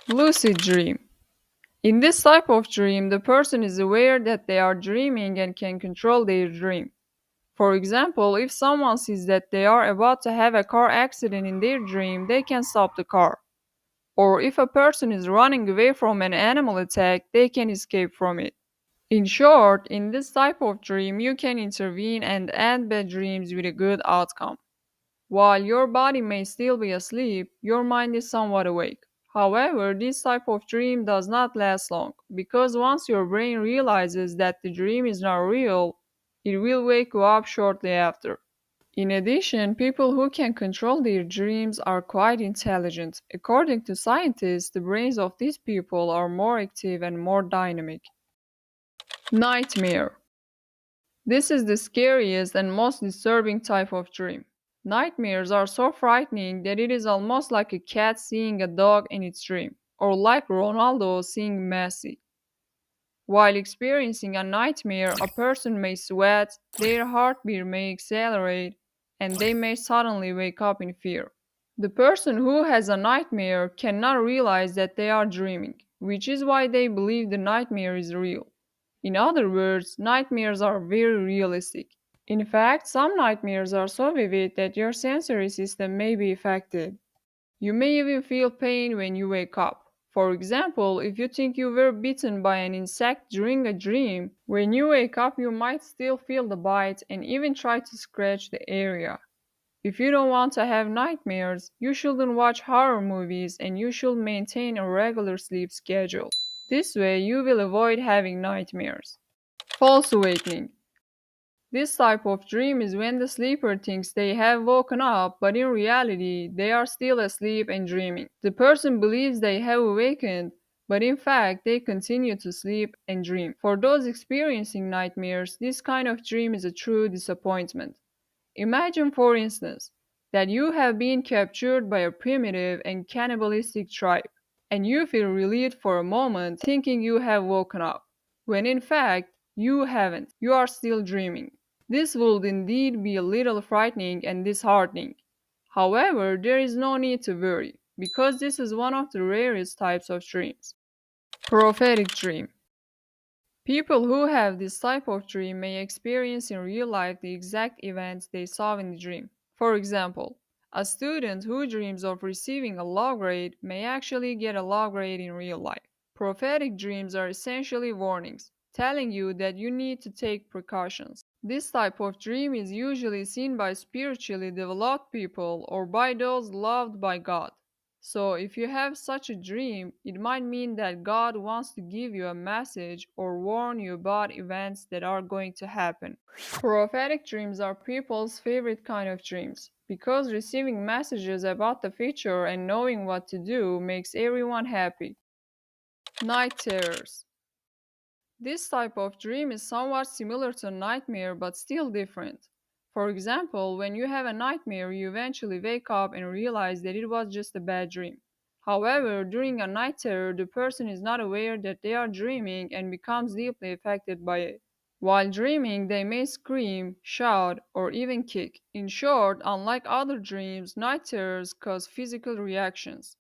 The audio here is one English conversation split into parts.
Lucid dream. In this type of dream, the person is aware that they are dreaming and can control their dream. For example, if someone sees that they are about to have a car accident in their dream, they can stop the car. Or if a person is running away from an animal attack, they can escape from it. In short, in this type of dream, you can intervene and end bad dreams with a good outcome. While your body may still be asleep, your mind is somewhat awake. However, this type of dream does not last long, because once your brain realizes that the dream is not real, it will wake you up shortly after. In addition, people who can control their dreams are quite intelligent. According to scientists, the brains of these people are more active and more dynamic. Nightmare. This is the scariest and most disturbing type of dream. Nightmares are so frightening that it is almost like a cat seeing a dog in its dream, or like Ronaldo seeing Messi. While experiencing a nightmare, a person may sweat, their heartbeat may accelerate, and they may suddenly wake up in fear. The person who has a nightmare cannot realize that they are dreaming, which is why they believe the nightmare is real. In other words, nightmares are very realistic. In fact, some nightmares are so vivid that your sensory system may be affected. You may even feel pain when you wake up. For example, if you think you were bitten by an insect during a dream, when you wake up you might still feel the bite and even try to scratch the area. If you don't want to have nightmares, you shouldn't watch horror movies and you should maintain a regular sleep schedule. This way you will avoid having nightmares. False awakening. This type of dream is when the sleeper thinks they have woken up, but in reality, they are still asleep and dreaming. The person believes they have awakened, but in fact, they continue to sleep and dream. For those experiencing nightmares, this kind of dream is a true disappointment. Imagine, for instance, that you have been captured by a primitive and cannibalistic tribe, and you feel relieved for a moment thinking you have woken up, when in fact, you haven't. You are still dreaming. This would indeed be a little frightening and disheartening. However, there is no need to worry, because this is one of the rarest types of dreams. Prophetic dream. People who have this type of dream may experience in real life the exact events they saw in the dream. For example, a student who dreams of receiving a low grade may actually get a low grade in real life. Prophetic dreams are essentially warnings, telling you that you need to take precautions. This type of dream is usually seen by spiritually developed people or by those loved by God. So, if you have such a dream, it might mean that God wants to give you a message or warn you about events that are going to happen. Prophetic dreams are people's favorite kind of dreams because receiving messages about the future and knowing what to do makes everyone happy. Night terrors. This type of dream is somewhat similar to a nightmare but still different. For example, when you have a nightmare, you eventually wake up and realize that it was just a bad dream. However, during a night terror, the person is not aware that they are dreaming and becomes deeply affected by it. While dreaming, they may scream, shout, or even kick. In short, unlike other dreams, night terrors cause physical reactions.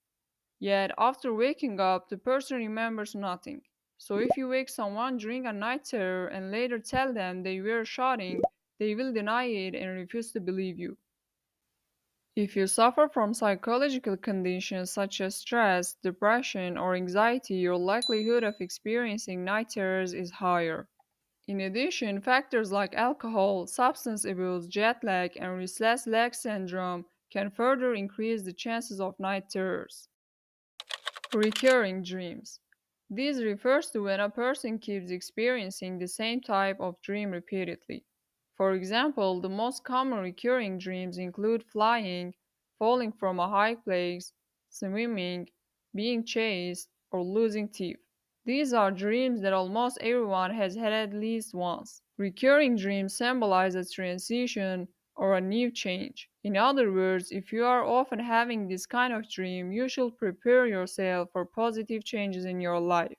Yet, after waking up, the person remembers nothing. So, if you wake someone during a night terror and later tell them they were shouting, they will deny it and refuse to believe you. If you suffer from psychological conditions such as stress, depression, or anxiety, your likelihood of experiencing night terrors is higher. In addition, factors like alcohol, substance abuse, jet lag, and restless leg syndrome can further increase the chances of night terrors. Recurring dreams. This refers to when a person keeps experiencing the same type of dream repeatedly. For example, the most common recurring dreams include flying, falling from a high place, swimming, being chased, or losing teeth. These are dreams that almost everyone has had at least once. Recurring dreams symbolize a transition or a new change. In other words, if you are often having this kind of dream, you should prepare yourself for positive changes in your life.